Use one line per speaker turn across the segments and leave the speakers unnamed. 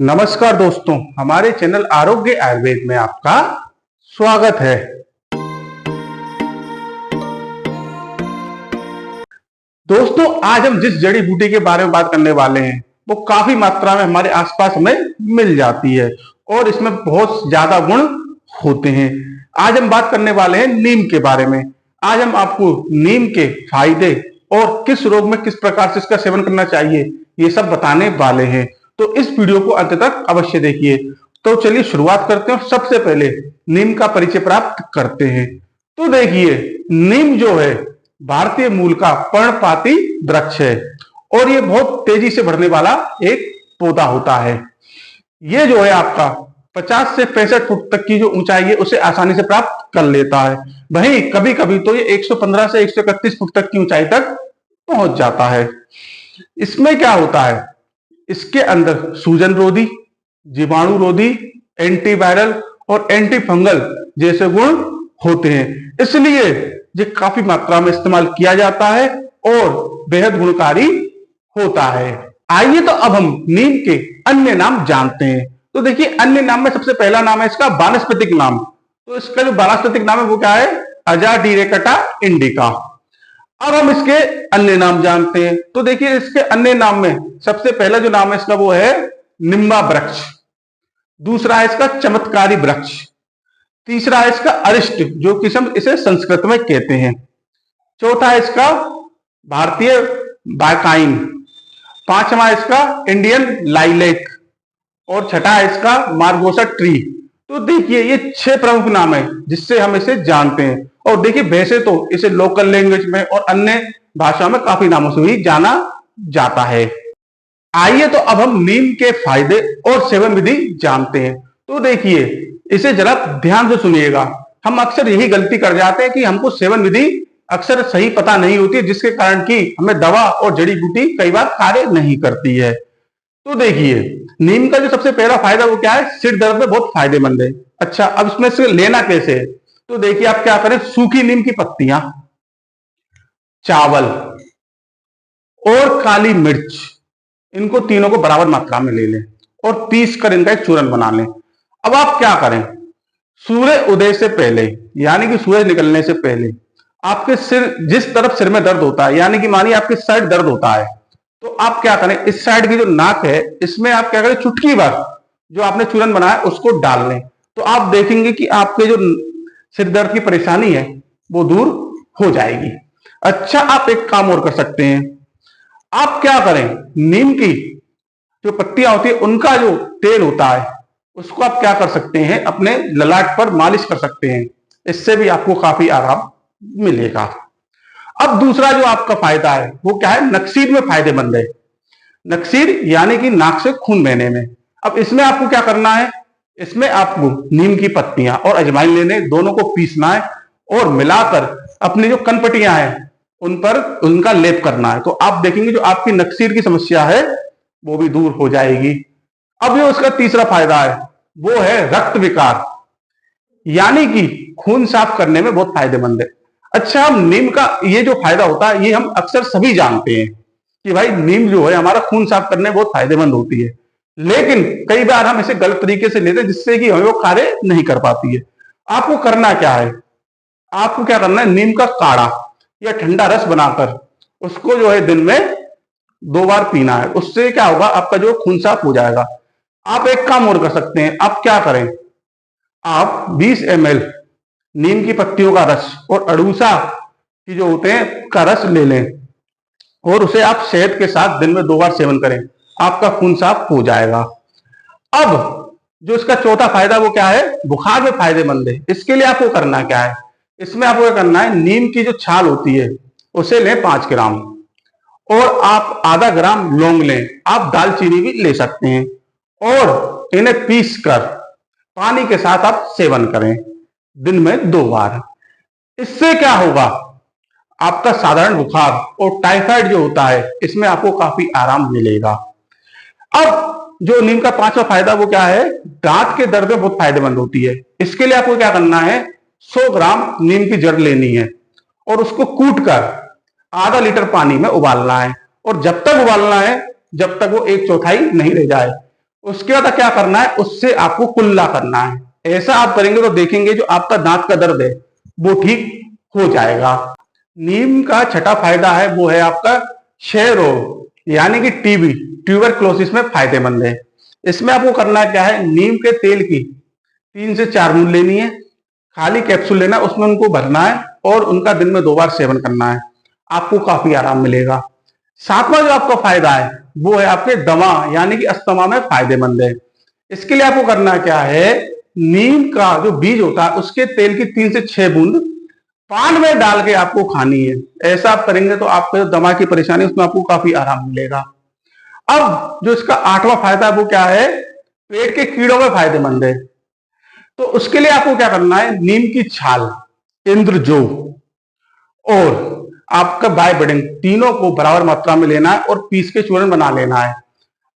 नमस्कार दोस्तों, हमारे चैनल आरोग्य आयुर्वेद में आपका स्वागत है। दोस्तों, आज हम जिस जड़ी बूटी के बारे में बात करने वाले हैं वो काफी मात्रा में हमारे आसपास हमें मिल जाती है और इसमें बहुत ज्यादा गुण होते हैं। आज हम बात करने वाले हैं नीम के बारे में। आज हम आपको नीम के फायदे और किस रोग में किस प्रकार से इसका सेवन करना चाहिए ये सब बताने वाले हैं, तो इस वीडियो को अंत तक अवश्य देखिए। तो चलिए शुरुआत करते हैं। सबसे पहले नीम का परिचय प्राप्त करते हैं। तो देखिए, नीम जो है भारतीय मूल का पर्णपाती वृक्ष है और ये बहुत तेजी से बढ़ने वाला एक पौधा होता है। ये जो है आपका 50 से 65 फुट तक की जो ऊंचाई है उसे आसानी से प्राप्त कर लेता है। वहीं कभी कभी तो ये 115 से 131 फुट तक की ऊंचाई तक पहुंच जाता है। इसमें क्या होता है, इसके अंदर सूजन रोधी, जीवाणु रोधी, एंटीवायरल और एंटी फंगल जैसे गुण होते हैं, इसलिए ये काफी मात्रा में इस्तेमाल किया जाता है और बेहद गुणकारी होता है। आइए तो अब हम नीम के अन्य नाम जानते हैं। तो देखिए, अन्य नाम में सबसे पहला नाम है इसका वानस्पतिक नाम। तो इसका जो वानस्पतिक नाम है वो क्या है, अजाडिरेक्टा इंडिका। अब हम इसके अन्य नाम जानते हैं। तो देखिए, इसके अन्य नाम में सबसे पहला जो नाम है इसका वो है निम्बा वृक्ष। दूसरा है इसका चमत्कारी वृक्ष। तीसरा है इसका अरिष्ट, जो कि हम इसे संस्कृत में कहते हैं। चौथा है इसका भारतीय बाकाइन। पांचवा है इसका इंडियन लाइलेक और छठा है इसका मार्गोसा ट्री। तो देखिए, ये 6 प्रमुख नाम है जिससे हम इसे जानते हैं। और देखिए, वैसे तो इसे लोकल लैंग्वेज में और अन्य भाषाओं में काफी नामों से भी जाना जाता है। आइए तो अब हम नीम के फायदे और सेवन विधि जानते हैं। तो देखिए, इसे जरा ध्यान से सुनिएगा। हम अक्सर यही गलती कर जाते हैं कि हमको सेवन विधि अक्सर सही पता नहीं होती है, जिसके कारण कि हमें दवा और जड़ी बूटी कई बार कार्य नहीं करती है। तो देखिए, नीम का जो सबसे पहला फायदा वो क्या है, सिर दर्द में बहुत फायदेमंद है। अच्छा, अब इसमें से लेना कैसे है। तो देखिए, आप क्या करें, सूखी नीम की पत्तियां, चावल और काली मिर्च, इनको तीनों को बराबर मात्रा में ले लें और पीस कर इनका एक चूरन बना लें। अब आप क्या करें, सूर्य उदय से पहले यानी कि सूरज निकलने से पहले आपके सिर, जिस तरफ सिर में दर्द होता है, यानी कि मानिए आपके साइड दर्द होता है, तो आप क्या करें, इस साइड की जो नाक है इसमें आप क्या करें, चुटकी भर जो आपने चूरन बनाया उसको डाल लें। तो आप देखेंगे कि आपके जो सिर दर्द की परेशानी है वो दूर हो जाएगी। अच्छा, आप एक काम और कर सकते हैं। आप क्या करें, नीम की जो पत्तियां होती है उनका जो तेल होता है उसको आप क्या कर सकते हैं, अपने ललाट पर मालिश कर सकते हैं। इससे भी आपको काफी आराम मिलेगा। अब दूसरा जो आपका फायदा है वो क्या है, नक्सीर में फायदेमंद है। नक्सीर यानी कि नाक से खून बहने में। अब इसमें आपको क्या करना है, इसमें आपको नीम की पत्तियां और अजवाइन लेने, दोनों को पीसना है और मिलाकर अपनी जो कनपटियां हैं उन पर उनका लेप करना है। तो आप देखेंगे जो आपकी नक्सीर की समस्या है वो भी दूर हो जाएगी। अब जो उसका तीसरा फायदा है वो है रक्त विकार, यानी कि खून साफ करने में बहुत फायदेमंद है। अच्छा, हम नीम का ये जो फायदा होता है ये हम अक्सर सभी जानते हैं कि भाई नीम जो है हमारा खून साफ करने में बहुत फायदेमंद होती है, लेकिन कई बार हम इसे गलत तरीके से लेते हैं जिससे कि हमें वो कार्य नहीं कर पाती है। आपको करना क्या है, आपको क्या करना है, नीम का काढ़ा या ठंडा रस बनाकर उसको जो है दिन में 2 बार पीना है। उससे क्या होगा, आपका जो खून साफ हो जाएगा। आप एक काम और कर सकते हैं। आप क्या करें, आप 20 ml नीम की पत्तियों का रस और अड़ूसा की जो होते हैं का रस ले लें और उसे आप शहद के साथ दिन में 2 बार सेवन करें। आपका खून साफ हो जाएगा। अब जो इसका चौथा फायदा वो क्या है, बुखार में फायदेमंद है। इसके लिए आपको करना क्या है, इसमें आपको क्या करना है, नीम की जो छाल होती है उसे लें 5 ग्राम और आप आधा ग्राम लौंग लें। आप दालचीनी भी ले सकते हैं और इन्हें पीस कर पानी के साथ आप सेवन करें दिन में 2 बार। इससे क्या होगा, आपका साधारण बुखार और टाइफाइड जो होता है इसमें आपको काफी आराम मिलेगा। अब जो नीम का 5वां फायदा वो क्या है, दांत के दर्द में बहुत फायदेमंद होती है। इसके लिए आपको क्या करना है, 100 ग्राम नीम की जड़ लेनी है और उसको कूट कर आधा लीटर पानी में उबालना है और जब तक उबालना है जब तक वो 1/4 नहीं रह जाए। उसके बाद क्या करना है, उससे आपको कुल्ला करना है। ऐसा आप करेंगे तो देखेंगे जो आपका दांत का दर्द है वो ठीक हो जाएगा। नीम का छठा फायदा है वो है आपका क्षय रोग यानी कि टीबी, ट्यूबरक्लोसिस में फायदेमंद है। इसमें आपको करना क्या है, नीम के तेल की 3 से 4 बूंद लेनी है, खाली कैप्सूल लेना, उसमें उनको भरना है और उनका दिन में 2 बार सेवन करना है। आपको काफी आराम मिलेगा। सातवां जो आपका फायदा है वो है आपके दमा यानी कि अस्थमा में फायदेमंद है। इसके लिए आपको करना क्या है, नीम का जो बीज होता है उसके तेल की 3 से 6 बूंद पान में डाल के आपको खानी है। ऐसा आप करेंगे तो आपको जो दमा की परेशानी उसमें आपको काफी आराम मिलेगा। अब जो इसका आठवां फायदा है वो क्या है, पेट के कीड़ों में फायदेमंद है। तो उसके लिए आपको क्या करना है, नीम की छाल, इंद्रजो और आपका बायबडिन तीनों को बराबर मात्रा में लेना है और पीस के चूर्ण बना लेना है।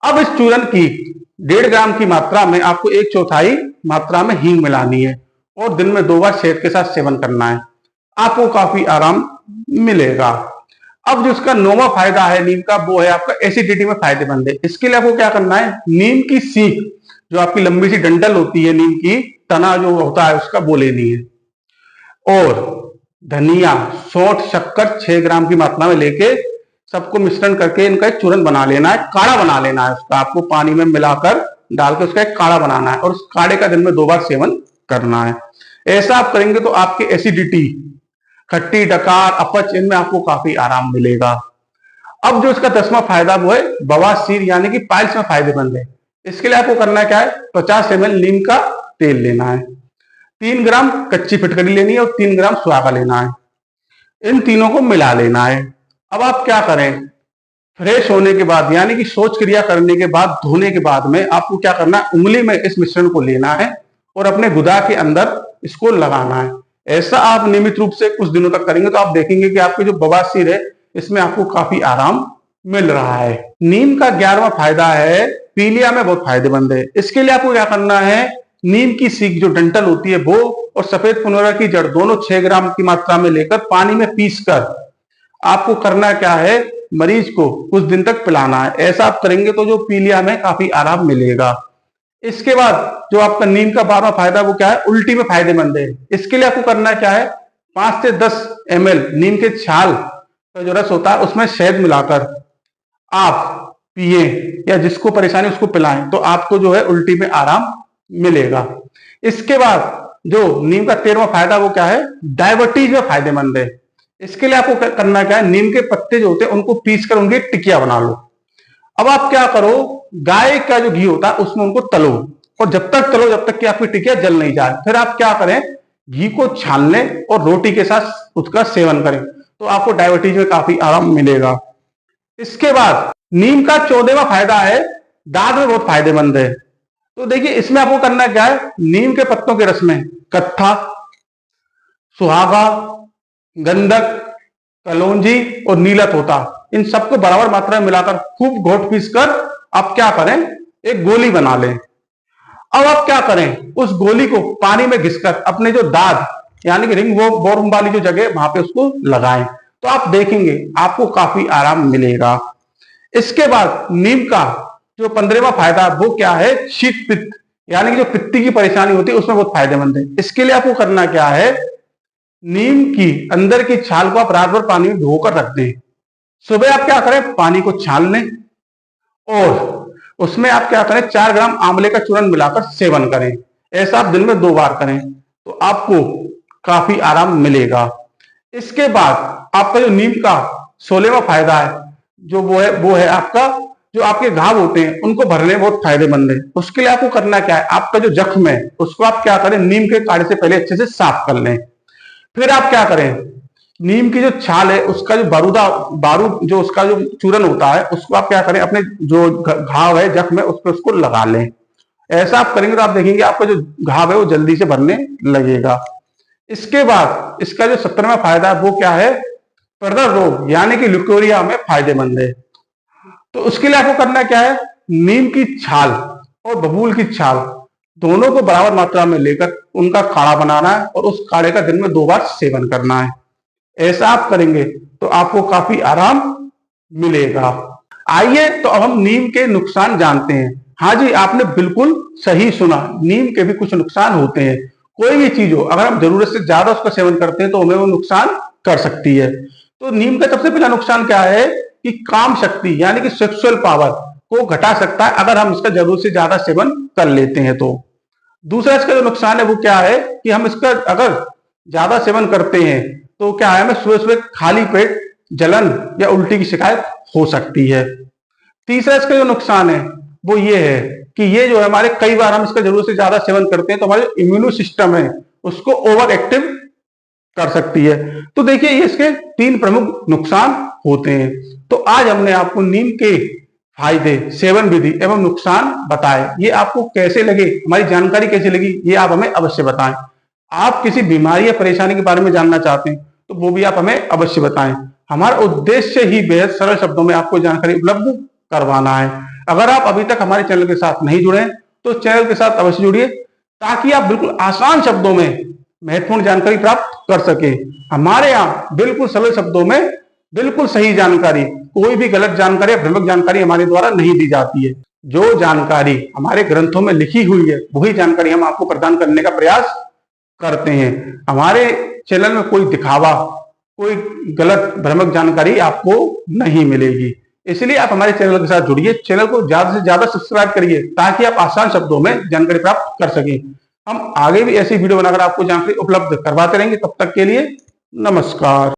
अब इस चूर्ण की 1.5 ग्राम की मात्रा में आपको 1/4 मात्रा में हींग मिलानी है और दिन में 2 बार शहद के साथ सेवन करना है। आपको काफी आराम मिलेगा। अब जो इसका 9वां फायदा है नीम का वो है आपका एसिडिटी में फायदेमंद है। इसके लिए आपको क्या करना है, नीम की सीख जो आपकी लंबी सी डंडल होती है, नीम की तना जो होता है उसका वो लेनी है और धनिया, सौंठ, शक्कर 6 ग्राम की मात्रा में लेके सबको मिश्रण करके इनका एक चूर्ण बना लेना है, काढ़ा बना लेना है। उसका आपको पानी में मिलाकर डाल के उसका एक काढ़ा बनाना है और उस काढ़े का दिन में 2 बार सेवन करना है। ऐसा आप करेंगे तो आपकी एसिडिटी, खट्टी, डकार, अपच, इनमें आपको काफी आराम मिलेगा। अब जो इसका 10वां फायदा वो है बवासीर यानी कि पाइल्स में फायदेमंद है। इसके लिए आपको करना क्या है, 50 ml नीम का तेल लेना है, 3 ग्राम कच्ची फिटकरी लेनी है और 3 ग्राम सुहागा लेना है। इन तीनों को मिला लेना है। अब आप क्या करें, फ्रेश होने के बाद यानी कि शौच क्रिया करने के बाद, धोने के बाद में आपको क्या करना है, उंगली में इस मिश्रण को लेना है और अपने गुदा के अंदर इसको लगाना है। ऐसा आप नियमित रूप से कुछ दिनों तक करेंगे तो आप देखेंगे कि आपके जो बवासीर है इसमें आपको काफी आराम मिल रहा है। नीम का 11वां फायदा है पीलिया में बहुत फायदेमंद है। इसके लिए आपको क्या करना है, नीम की सीख जो डंठल होती है वो और सफेद पुनौरा की जड़ दोनों 6 ग्राम की मात्रा में लेकर पानी में पीसकर आपको करना क्या है, मरीज को कुछ दिन तक पिलाना है। ऐसा आप करेंगे तो जो पीलिया में काफी आराम मिलेगा। इसके बाद जो आपका नीम का 12वां फायदा वो क्या है, उल्टी में फायदेमंद है। इसके लिए आपको करना क्या है, 5 से 10 ml नीम के छाल का जो रस होता है उसमें शहद मिलाकर आप पिए या जिसको परेशानी उसको पिलाएं तो आपको जो है उल्टी में आराम मिलेगा। इसके बाद जो नीम का 13वां फायदा वो क्या है, डायबिटीज में फायदेमंद है। इसके लिए आपको करना क्या है, नीम के पत्ते जो होते हैं उनको पीस कर उनकी टिकिया बना लो। अब आप क्या करो, गाय का जो घी होता है उसमें उनको तलो और जब तक तलो जब तक कि आपकी टिकिया जल नहीं जाए। फिर आप क्या करें, घी को छान लें और रोटी के साथ उसका सेवन करें तो आपको डायबिटीज में काफी आराम मिलेगा। इसके बाद नीम का 14वां फायदा है दांत में बहुत फायदेमंद है। तो देखिए इसमें आपको करना क्या है, नीम के पत्तों के रस में कत्था, सुहागा, गंधक, कलौंजी और नीलत होता, इन सबको बराबर मात्रा में मिलाकर खूब घोट पीस कर आप क्या करें, एक गोली बना लें। अब आप क्या करें, उस गोली को पानी में घिसकर अपने जो दांत यानी कि रिंग वो बोर्म वाली जो जगह वहां पे उसको लगाएं तो आप देखेंगे आपको काफी आराम मिलेगा। इसके बाद नीम का जो 15वां फायदा वो क्या है, शीत पित्त यानी कि जो पित्ती की परेशानी होती है उसमें बहुत फायदेमंद है। इसके लिए आपको करना क्या है, नीम की अंदर की छाल को आप रात भर पानी में भिगोकर रख दें, सुबह आप क्या करें, पानी को छान लें और उसमें आप क्या करें, 4 ग्राम आंवले का चूर्ण मिलाकर सेवन करें। ऐसा आप दिन में 2 बार करें तो आपको काफी आराम मिलेगा। इसके बाद आपका जो नीम का 16वां फायदा है जो वो है आपका जो आपके घाव होते हैं उनको भरने बहुत फायदेमंद है। उसके लिए आपको करना क्या है, आपका जो जख्म है उसको आप क्या करें, नीम के काढ़े से पहले अच्छे से साफ कर लें। फिर आप क्या करें, नीम की जो छाल है उसका जो बारूद जो उसका जो चूर्ण होता है उसको आप क्या करें, अपने जो घाव है जख्म है उस पर उसको लगा लें। ऐसा आप करेंगे तो आप देखेंगे आपका जो घाव है वो जल्दी से भरने लगेगा। इसके बाद इसका जो 17वां फायदा है वो क्या है, प्रदर रोग यानी कि ल्यूकेरिया में फायदेमंद है। तो उसके लिए आपको करना क्या है, नीम की छाल और बबूल की छाल दोनों को बराबर मात्रा में लेकर उनका काढ़ा बनाना है और उस काढ़े का दिन में 2 बार सेवन करना है। ऐसा आप करेंगे तो आपको काफी आराम मिलेगा। आइए तो अब हम नीम के नुकसान जानते हैं। हाँ जी, आपने बिल्कुल सही सुना। नीम के भी कुछ नुकसान होते हैं। कोई भी चीज हो, अगर हम जरूरत से ज्यादा उसका सेवन करते हैं तो हमें वो नुकसान कर सकती है। तो नीम का सबसे पहला नुकसान क्या है कि काम शक्ति यानी कि सेक्सुअल पावर को घटा सकता है अगर हम इसका जरूरत से ज्यादा सेवन कर लेते हैं तो। दूसरा इसका जो नुकसान है वो क्या है कि हम इसका अगर ज्यादा सेवन करते हैं तो क्या है, हमें सुबह सुबह खाली पेट जलन या उल्टी की शिकायत हो सकती है। तीसरा इसका जो नुकसान है वो ये है कि ये जो है हमारे कई बार हम इसका जरूरत से ज्यादा सेवन करते हैं तो हमारे इम्यूनो सिस्टम है उसको ओवर एक्टिव कर सकती है। तो देखिए ये इसके तीन प्रमुख नुकसान होते हैं। तो आज हमने आपको नीम के फायदे, सेवन विधि एवं नुकसान बताए। ये आपको कैसे लगे, हमारी जानकारी कैसी लगी, ये आप हमें अवश्य बताएं। आप किसी बीमारी या परेशानी के बारे में जानना चाहते हैं तो वो भी आप हमें अवश्य बताएं। हमारा उद्देश्य ही बेहद सरल शब्दों में आपको जानकारी उपलब्ध करवाना है। अगर आप अभी तक हमारे चैनल के साथ नहीं जुड़े तो चैनल के साथ अवश्य जुड़िए ताकि आप बिल्कुल आसान शब्दों में महत्वपूर्ण जानकारी प्राप्त कर सके। हमारे यहाँ बिल्कुल सरल शब्दों में बिल्कुल सही जानकारी, कोई भी गलत जानकारी या भ्रामक जानकारी हमारे द्वारा नहीं दी जाती है। जो जानकारी हमारे ग्रंथों में लिखी हुई है वही जानकारी हम आपको प्रदान करने का प्रयास करते हैं। हमारे चैनल में कोई दिखावा, कोई गलत भ्रामक जानकारी आपको नहीं मिलेगी। इसलिए आप हमारे चैनल के साथ जुड़िए, चैनल को ज्यादा से ज्यादा सब्सक्राइब करिए ताकि आप आसान शब्दों में जानकारी प्राप्त कर सकें। हम आगे भी ऐसी वीडियो बनाकर आपको जानकारी उपलब्ध करवाते रहेंगे। तब तक के लिए नमस्कार।